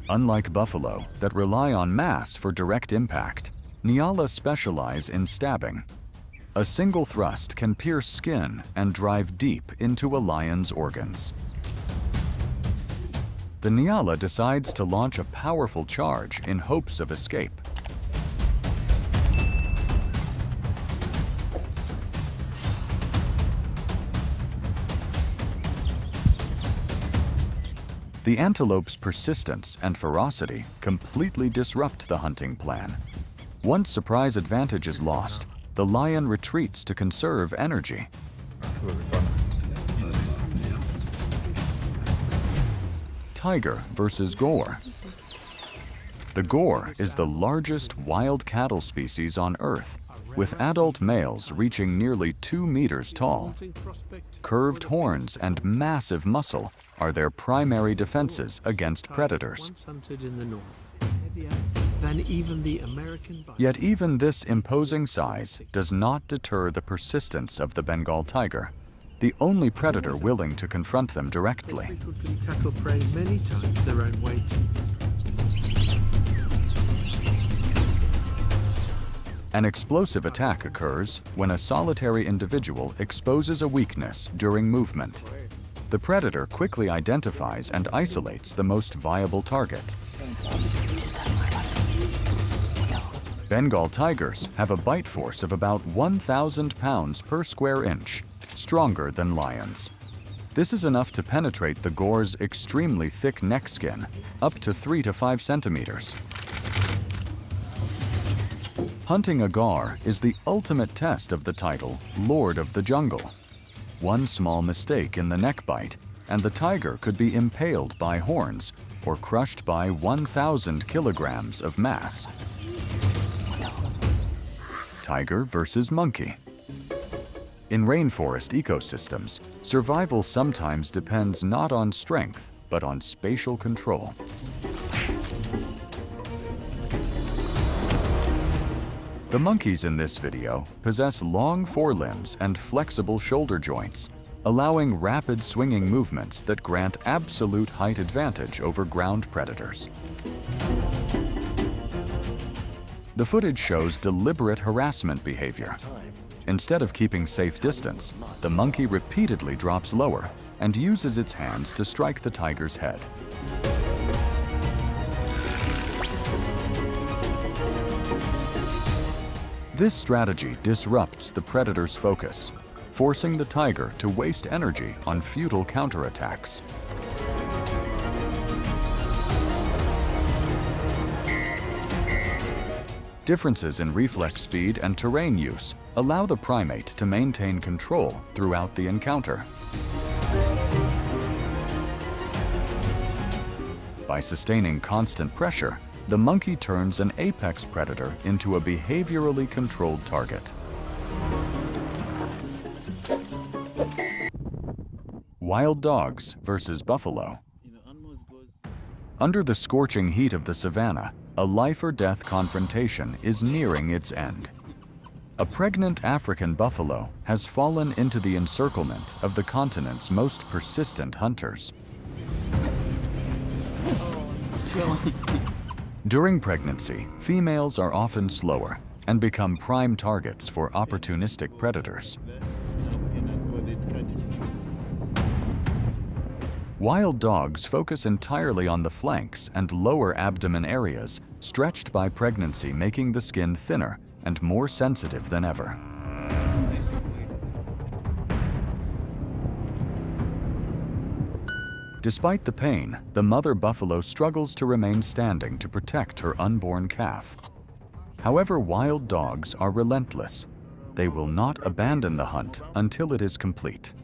Unlike buffalo, that rely on mass for direct impact, nyala specialize in stabbing. A single thrust can pierce skin and drive deep into a lion's organs. The nyala decides to launch a powerful charge in hopes of escape. The antelope's persistence and ferocity completely disrupt the hunting plan. Once surprise advantage is lost, the lion retreats to conserve energy. Tiger versus gaur. The gaur is the largest wild cattle species on Earth, with adult males reaching nearly 2 meters tall. Curved horns and massive muscle are their primary defenses against predators. Yet even this imposing size does not deter the persistence of the Bengal tiger, the only predator willing to confront them directly. An explosive attack occurs when a solitary individual exposes a weakness during movement. The predator quickly identifies and isolates the most viable target. Bengal tigers have a bite force of about 1,000 pounds per square inch, stronger than lions. This is enough to penetrate the gaur's extremely thick neck skin, up to 3 to 5 centimeters. Hunting a gaur is the ultimate test of the title, Lord of the Jungle. One small mistake in the neck bite, and the tiger could be impaled by horns or crushed by 1,000 kilograms of mass. Tiger versus monkey. In rainforest ecosystems, survival sometimes depends not on strength, but on spatial control. The monkeys in this video possess long forelimbs and flexible shoulder joints, allowing rapid swinging movements that grant absolute height advantage over ground predators. The footage shows deliberate harassment behavior. Instead of keeping safe distance, the monkey repeatedly drops lower and uses its hands to strike the tiger's head. This strategy disrupts the predator's focus, forcing the tiger to waste energy on futile counterattacks. Differences in reflex speed and terrain use allow the primate to maintain control throughout the encounter. By sustaining constant pressure, the monkey turns an apex predator into a behaviorally controlled target. Wild dogs versus buffalo. Under the scorching heat of the savanna, a life-or-death confrontation is nearing its end. A pregnant African buffalo has fallen into the encirclement of the continent's most persistent hunters. During pregnancy, females are often slower and become prime targets for opportunistic predators. Wild dogs focus entirely on the flanks and lower abdomen areas, stretched by pregnancy, making the skin thinner and more sensitive than ever. Despite the pain, the mother buffalo struggles to remain standing to protect her unborn calf. However, wild dogs are relentless. They will not abandon the hunt until it is complete.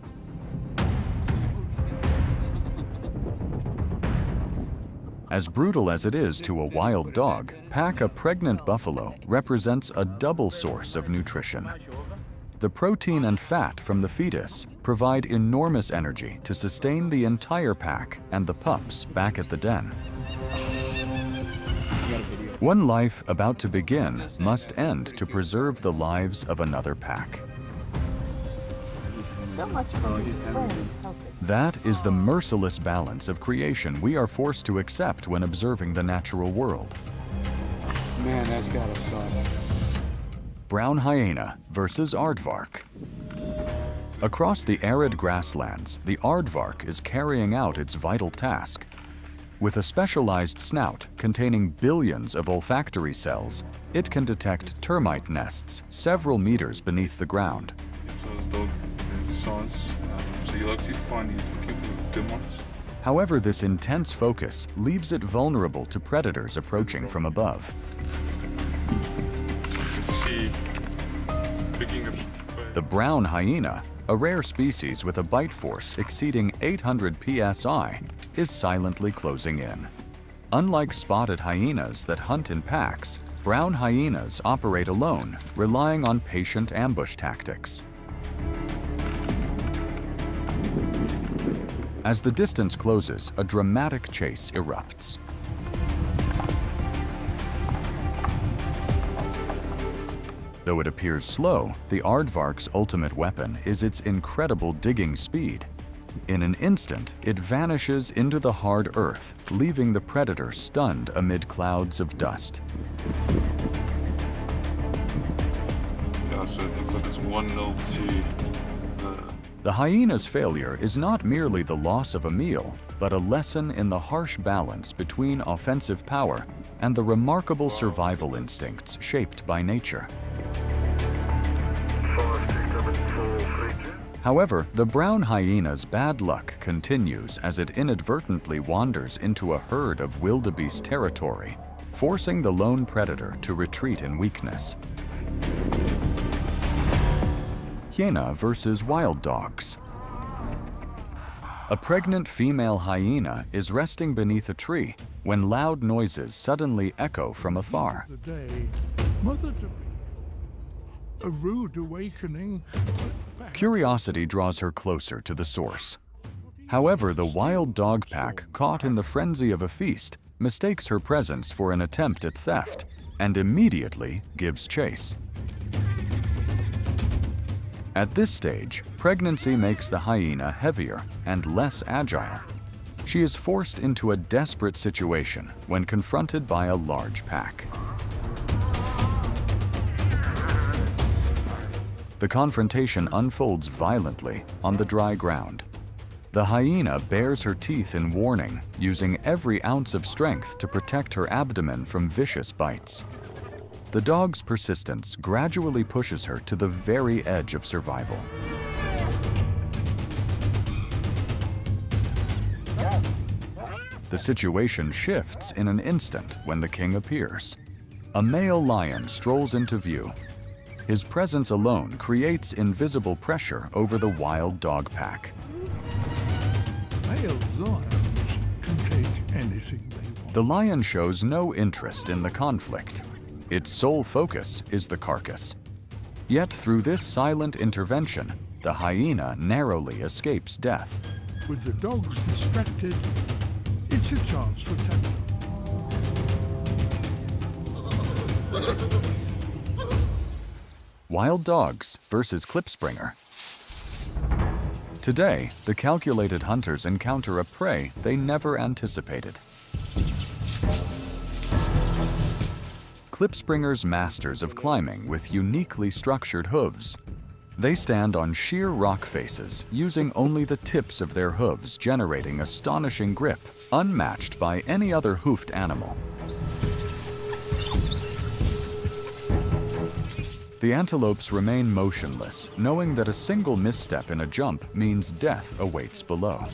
As brutal as it is to a wild dog, pack a pregnant buffalo represents a double source of nutrition. The protein and fat from the fetus provide enormous energy to sustain the entire pack and the pups back at the den. One life about to begin must end to preserve the lives of another pack. So much for his friends. That is the merciless balance of creation we are forced to accept when observing the natural world. Man, that's gotta suck. Brown hyena versus aardvark. Across the arid grasslands, the aardvark is carrying out its vital task. With a specialized snout containing billions of olfactory cells, it can detect termite nests several meters beneath the ground. However, this intense focus leaves it vulnerable to predators approaching from above. The brown hyena, a rare species with a bite force exceeding 800 psi, is silently closing in. Unlike spotted hyenas that hunt in packs, brown hyenas operate alone, relying on patient ambush tactics. As the distance closes, a dramatic chase erupts. Though it appears slow, the aardvark's ultimate weapon is its incredible digging speed. In an instant, it vanishes into the hard earth, leaving the predator stunned amid clouds of dust. Yeah, so it looks like it's 1-0 to The hyena's failure is not merely the loss of a meal, but a lesson in the harsh balance between offensive power and the remarkable survival instincts shaped by nature. However, the brown hyena's bad luck continues as it inadvertently wanders into a herd of wildebeest territory, forcing the lone predator to retreat in weakness. Hyena versus wild dogs. A pregnant female hyena is resting beneath a tree when loud noises suddenly echo from afar. The day, mother to be. A rude awakening. Curiosity draws her closer to the source. However, the wild dog pack, caught in the frenzy of a feast, mistakes her presence for an attempt at theft and immediately gives chase. At this stage, pregnancy makes the hyena heavier and less agile. She is forced into a desperate situation when confronted by a large pack. The confrontation unfolds violently on the dry ground. The hyena bares her teeth in warning, using every ounce of strength to protect her abdomen from vicious bites. The dog's persistence gradually pushes her to the very edge of survival. The situation shifts in an instant when the king appears. A male lion strolls into view. His presence alone creates invisible pressure over the wild dog pack. Male lions can take anything they want. The lion shows no interest in the conflict. Its sole focus is the carcass. Yet through this silent intervention, the hyena narrowly escapes death. With the dogs distracted, it's a chance for tackle. Wild dogs versus klipspringer. Today, the calculated hunters encounter a prey they never anticipated. Klipspringers masters of climbing with uniquely structured hooves. They stand on sheer rock faces, using only the tips of their hooves, generating astonishing grip, unmatched by any other hoofed animal. The antelopes remain motionless, knowing that a single misstep in a jump means death awaits below.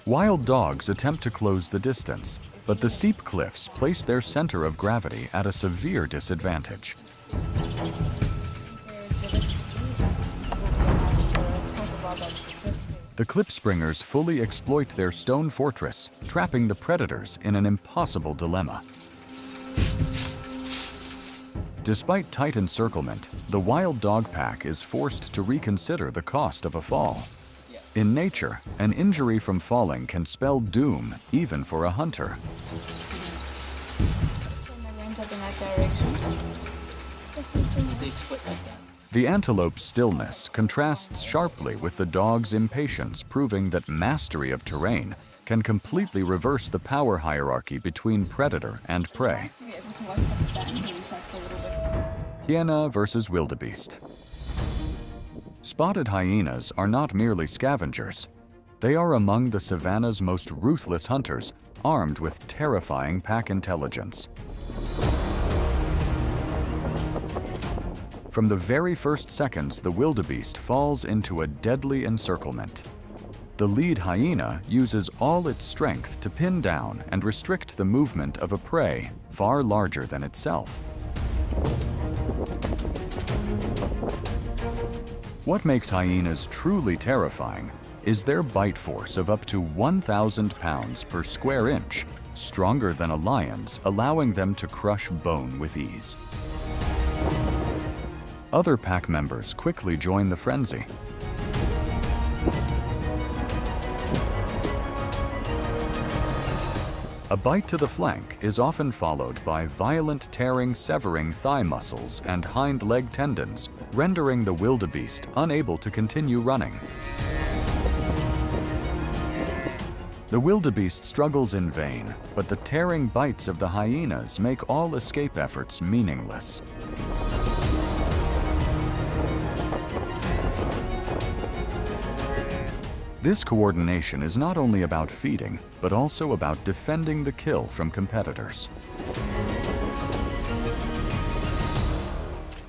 Wild dogs attempt to close the distance, but the steep cliffs place their center of gravity at a severe disadvantage. The klipspringers fully exploit their stone fortress, trapping the predators in an impossible dilemma. Despite tight encirclement, the wild dog pack is forced to reconsider the cost of a fall. In nature, an injury from falling can spell doom even for a hunter. The antelope's stillness contrasts sharply with the dog's impatience, proving that mastery of terrain can completely reverse the power hierarchy between predator and prey. Hyena versus wildebeest. Spotted hyenas are not merely scavengers. They are among the savanna's most ruthless hunters, armed with terrifying pack intelligence. From the very first seconds, the wildebeest falls into a deadly encirclement. The lead hyena uses all its strength to pin down and restrict the movement of a prey far larger than itself. What makes hyenas truly terrifying is their bite force of up to 1,000 pounds per square inch, stronger than a lion's, allowing them to crush bone with ease. Other pack members quickly join the frenzy. A bite to the flank is often followed by violent tearing, severing thigh muscles and hind leg tendons, rendering the wildebeest unable to continue running. The wildebeest struggles in vain, but the tearing bites of the hyenas make all escape efforts meaningless. This coordination is not only about feeding, but also about defending the kill from competitors.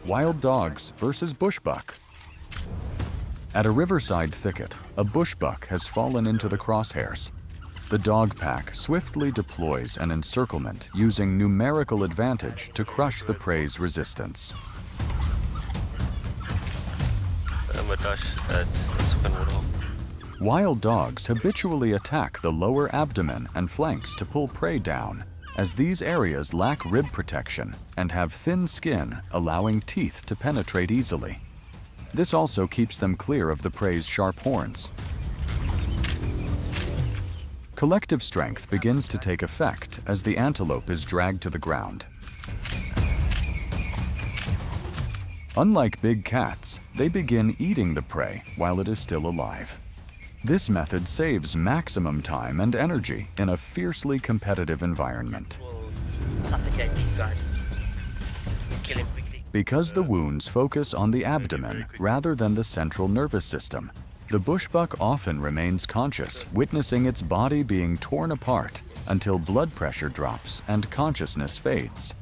Wild dogs versus bushbuck. At a riverside thicket, a bushbuck has fallen into the crosshairs. The dog pack swiftly deploys an encirclement using numerical advantage to crush the prey's resistance. Wild dogs habitually attack the lower abdomen and flanks to pull prey down, as these areas lack rib protection and have thin skin, allowing teeth to penetrate easily. This also keeps them clear of the prey's sharp horns. Collective strength begins to take effect as the antelope is dragged to the ground. Unlike big cats, they begin eating the prey while it is still alive. This method saves maximum time and energy in a fiercely competitive environment. Suffocate these guys. Kill him quickly. Because the wounds focus on the abdomen rather than the central nervous system, the bushbuck often remains conscious, witnessing its body being torn apart until blood pressure drops and consciousness fades.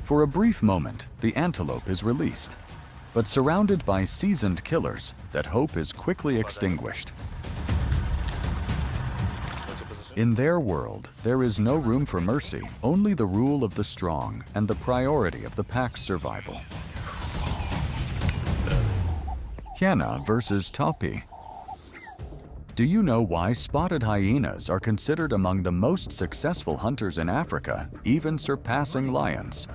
For a brief moment, the antelope is released, but surrounded by seasoned killers, that hope is quickly extinguished. In their world, there is no room for mercy, only the rule of the strong and the priority of the pack's survival. Hyena versus topi. Do you know why spotted hyenas are considered among the most successful hunters in Africa, even surpassing lions?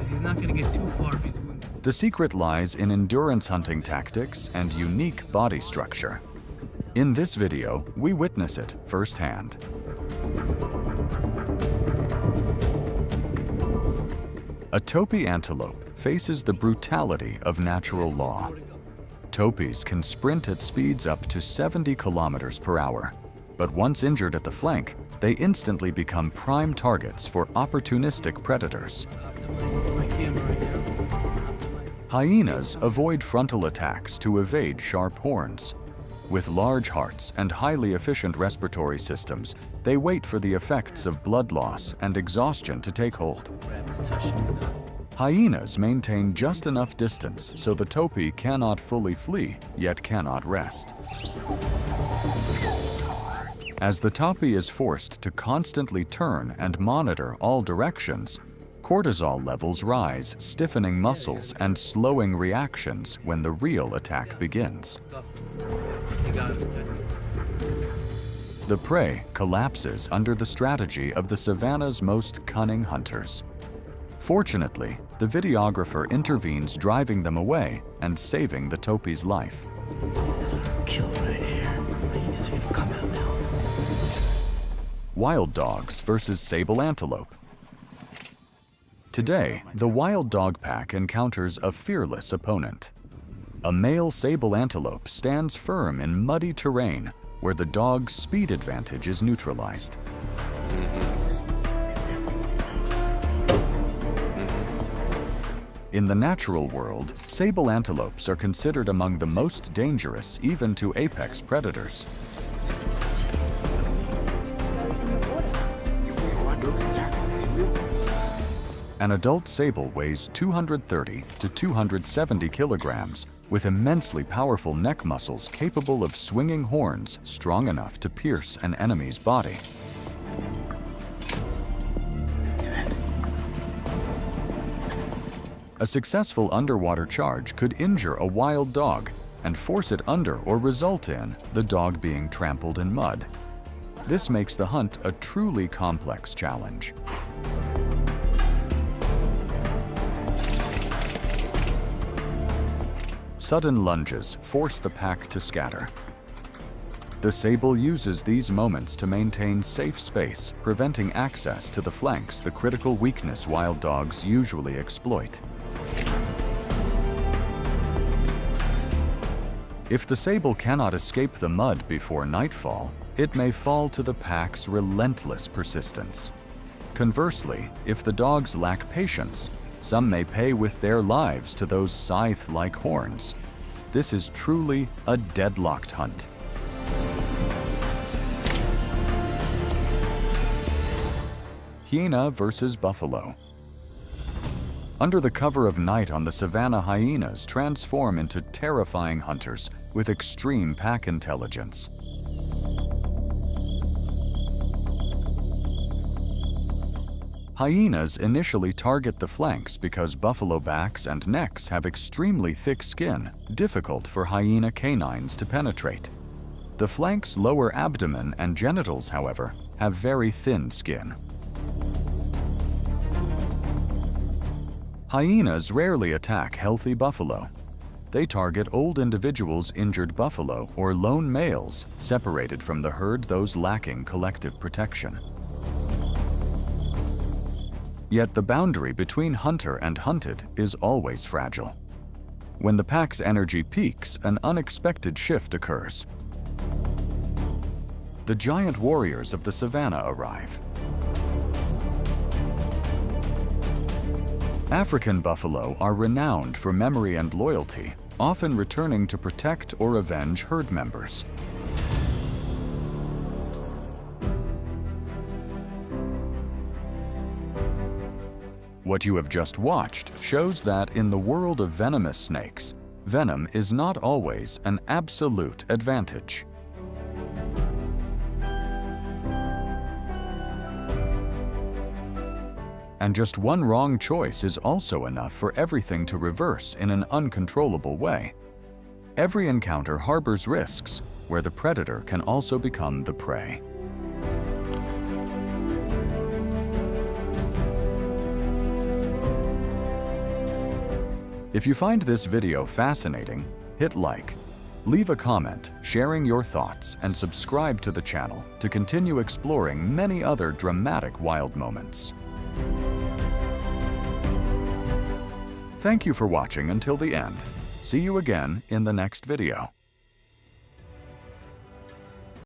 He's not going to get too far if he's wounded. The secret lies in endurance hunting tactics and unique body structure. In this video, we witness it firsthand. A topi antelope faces the brutality of natural law. Topis can sprint at speeds up to 70 kilometers per hour, but once injured at the flank, they instantly become prime targets for opportunistic predators. Hyenas avoid frontal attacks to evade sharp horns. With large hearts and highly efficient respiratory systems, they wait for the effects of blood loss and exhaustion to take hold. Hyenas maintain just enough distance so the topi cannot fully flee, yet cannot rest. As the topi is forced to constantly turn and monitor all directions, cortisol levels rise, stiffening muscles and slowing reactions when the real attack begins. The prey collapses under the strategy of the savannah's most cunning hunters. Fortunately, the videographer intervenes, driving them away and saving the topi's life. This is a kill right here. It's going to come out now. Wild dogs versus sable antelope. Today, the wild dog pack encounters a fearless opponent. A male sable antelope stands firm in muddy terrain where the dog's speed advantage is neutralized. In the natural world, sable antelopes are considered among the most dangerous even to apex predators. An adult sable weighs 230 to 270 kilograms with immensely powerful neck muscles capable of swinging horns strong enough to pierce an enemy's body. A successful underwater charge could injure a wild dog and force it under or result in the dog being trampled in mud. This makes the hunt a truly complex challenge. Sudden lunges force the pack to scatter. The sable uses these moments to maintain safe space, preventing access to the flanks, the critical weakness wild dogs usually exploit. If the sable cannot escape the mud before nightfall, it may fall to the pack's relentless persistence. Conversely, if the dogs lack patience, some may pay with their lives to those scythe-like horns. This is truly a deadlocked hunt. Hyena versus buffalo. Under the cover of night on the savanna, hyenas transform into terrifying hunters with extreme pack intelligence. Hyenas initially target the flanks because buffalo backs and necks have extremely thick skin, difficult for hyena canines to penetrate. The flanks' lower abdomen and genitals, however, have very thin skin. Hyenas rarely attack healthy buffalo. They target old individuals, injured buffalo, or lone males separated from the herd, those lacking collective protection. Yet the boundary between hunter and hunted is always fragile. When the pack's energy peaks, an unexpected shift occurs. The giant warriors of the savanna arrive. African buffalo are renowned for memory and loyalty, often returning to protect or avenge herd members. What you have just watched shows that in the world of venomous snakes, venom is not always an absolute advantage. And just one wrong choice is also enough for everything to reverse in an uncontrollable way. Every encounter harbors risks, where the predator can also become the prey. If you find this video fascinating, hit like, leave a comment sharing your thoughts, and subscribe to the channel to continue exploring many other dramatic wild moments. Thank you for watching until the end. See you again in the next video.